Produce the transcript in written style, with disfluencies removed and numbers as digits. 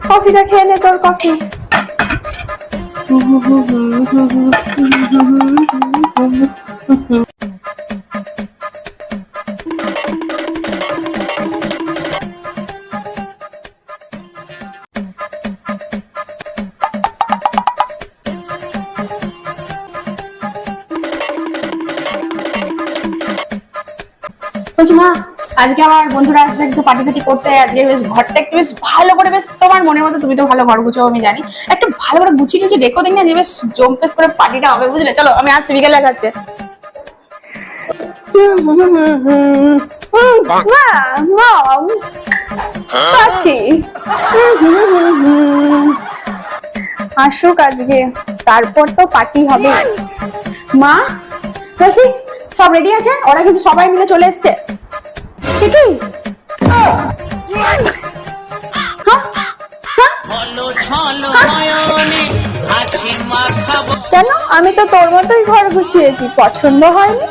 কফিটা খেয়ে নে, তোর কফি। বলছি মা, আজকে আমার বন্ধুরা আসবে একটু পার্টি ফাটি করতে। আজকে বেশ ঘরটা একটু বেশ ভালো করে, বেশ তোমার মনের মতো, তুমি তো ভালো ঘর গুছো আমি জানি, একটু ভালো করে গুছিয়ে টুছিয়ে ডেকো দিন না, যে বেশ জম্পেস করে পার্টিটা হবে, বুঝলে? চলো আমি আসছি, বিকেলে যাচ্ছে। আসুক আজকে, তারপর তো পার্টি হবে। মা বলছি সব রেডি আছে, ওরা কিন্তু সবাই মিলে চলে এসছে। কি কেন? আমি তো তোর মতোই ঘর গুছিয়েছি, পছন্দ হয়নি?